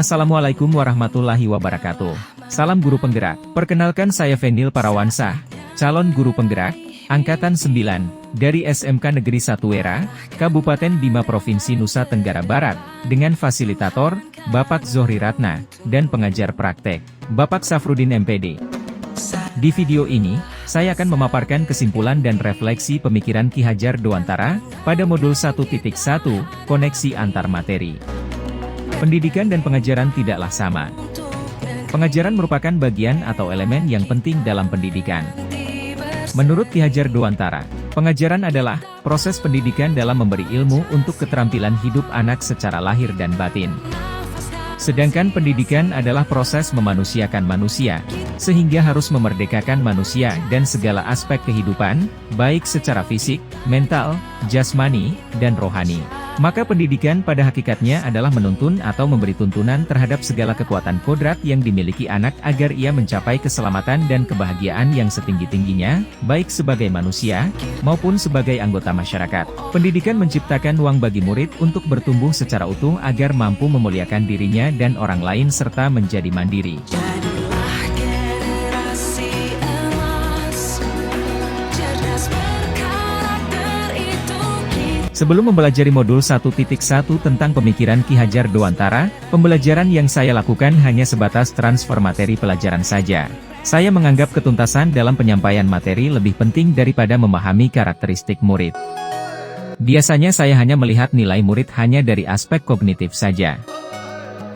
Assalamualaikum warahmatullahi wabarakatuh. Salam guru penggerak. Perkenalkan saya Fenil Parawansa, calon guru penggerak, Angkatan 9, dari SMK Negeri 1 Wera, Kabupaten Bima Provinsi Nusa Tenggara Barat, dengan fasilitator, Bapak Zohri Ratna, dan pengajar praktek, Bapak Safrudin MPD. Di video ini, saya akan memaparkan kesimpulan dan refleksi pemikiran Ki Hajar Dewantara, pada modul 1.1, koneksi antar materi. Pendidikan dan pengajaran tidaklah sama. Pengajaran merupakan bagian atau elemen yang penting dalam pendidikan. Menurut Ki Hajar Dewantara, pengajaran adalah proses pendidikan dalam memberi ilmu untuk keterampilan hidup anak secara lahir dan batin. Sedangkan pendidikan adalah proses memanusiakan manusia, sehingga harus memerdekakan manusia dan segala aspek kehidupan, baik secara fisik, mental, jasmani, dan rohani. Maka pendidikan pada hakikatnya adalah menuntun atau memberi tuntunan terhadap segala kekuatan kodrat yang dimiliki anak agar ia mencapai keselamatan dan kebahagiaan yang setinggi-tingginya, baik sebagai manusia, maupun sebagai anggota masyarakat. Pendidikan menciptakan ruang bagi murid untuk bertumbuh secara utuh agar mampu memuliakan dirinya dan orang lain serta menjadi mandiri. Sebelum mempelajari modul 1.1 tentang pemikiran Ki Hajar Dewantara, pembelajaran yang saya lakukan hanya sebatas transfer materi pelajaran saja. Saya menganggap ketuntasan dalam penyampaian materi lebih penting daripada memahami karakteristik murid. Biasanya saya hanya melihat nilai murid hanya dari aspek kognitif saja.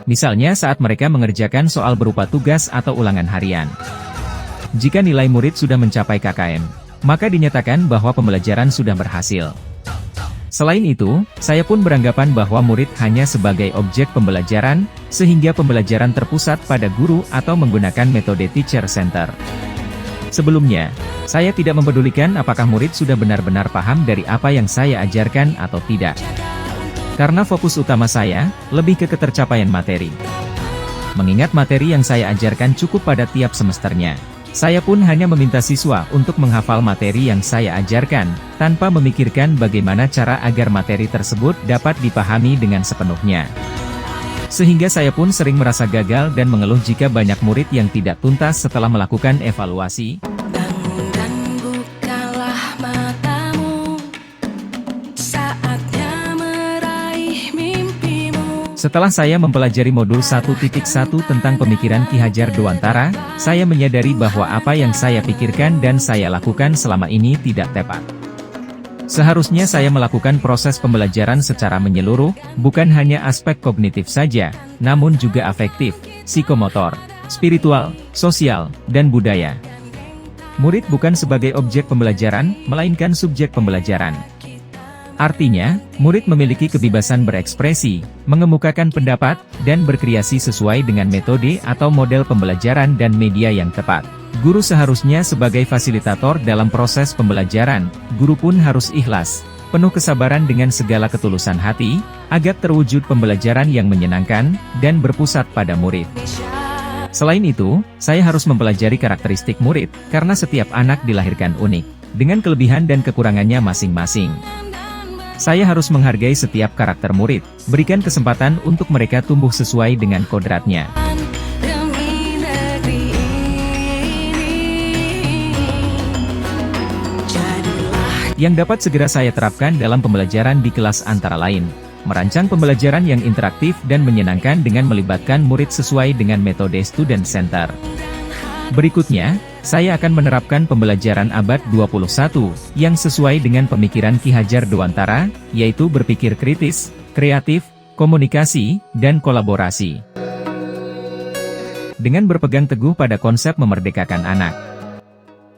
Misalnya saat mereka mengerjakan soal berupa tugas atau ulangan harian. Jika nilai murid sudah mencapai KKM, maka dinyatakan bahwa pembelajaran sudah berhasil. Selain itu, saya pun beranggapan bahwa murid hanya sebagai objek pembelajaran, sehingga pembelajaran terpusat pada guru atau menggunakan metode teacher center. Sebelumnya, saya tidak mempedulikan apakah murid sudah benar-benar paham dari apa yang saya ajarkan atau tidak. Karena fokus utama saya, lebih ke ketercapaian materi. Mengingat materi yang saya ajarkan cukup pada tiap semesternya. Saya pun hanya meminta siswa untuk menghafal materi yang saya ajarkan, tanpa memikirkan bagaimana cara agar materi tersebut dapat dipahami dengan sepenuhnya. Sehingga saya pun sering merasa gagal dan mengeluh jika banyak murid yang tidak tuntas setelah melakukan evaluasi. Setelah saya mempelajari modul 1.1 tentang pemikiran Ki Hajar Dewantara, saya menyadari bahwa apa yang saya pikirkan dan saya lakukan selama ini tidak tepat. Seharusnya saya melakukan proses pembelajaran secara menyeluruh, bukan hanya aspek kognitif saja, namun juga afektif, psikomotor, spiritual, sosial, dan budaya. Murid bukan sebagai objek pembelajaran, melainkan subjek pembelajaran. Artinya, murid memiliki kebebasan berekspresi, mengemukakan pendapat, dan berkreasi sesuai dengan metode atau model pembelajaran dan media yang tepat. Guru seharusnya sebagai fasilitator dalam proses pembelajaran, guru pun harus ikhlas, penuh kesabaran dengan segala ketulusan hati, agar terwujud pembelajaran yang menyenangkan, dan berpusat pada murid. Selain itu, saya harus mempelajari karakteristik murid, karena setiap anak dilahirkan unik, dengan kelebihan dan kekurangannya masing-masing. Saya harus menghargai setiap karakter murid, berikan kesempatan untuk mereka tumbuh sesuai dengan kodratnya. Yang dapat segera saya terapkan dalam pembelajaran di kelas antara lain, merancang pembelajaran yang interaktif dan menyenangkan dengan melibatkan murid sesuai dengan metode student center. Berikutnya, saya akan menerapkan pembelajaran abad 21, yang sesuai dengan pemikiran Ki Hajar Dewantara, yaitu berpikir kritis, kreatif, komunikasi, dan kolaborasi. Dengan berpegang teguh pada konsep memerdekakan anak.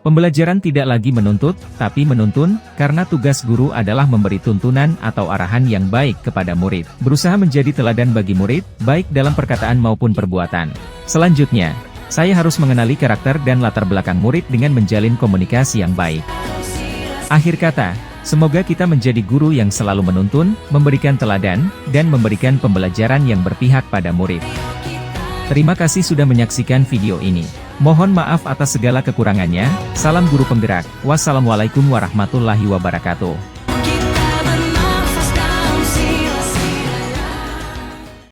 Pembelajaran tidak lagi menuntut, tapi menuntun, karena tugas guru adalah memberi tuntunan atau arahan yang baik kepada murid. Berusaha menjadi teladan bagi murid, baik dalam perkataan maupun perbuatan. Selanjutnya, saya harus mengenali karakter dan latar belakang murid dengan menjalin komunikasi yang baik. Akhir kata, semoga kita menjadi guru yang selalu menuntun, memberikan teladan, dan memberikan pembelajaran yang berpihak pada murid. Terima kasih sudah menyaksikan video ini. Mohon maaf atas segala kekurangannya. Salam guru penggerak. Wassalamualaikum warahmatullahi wabarakatuh.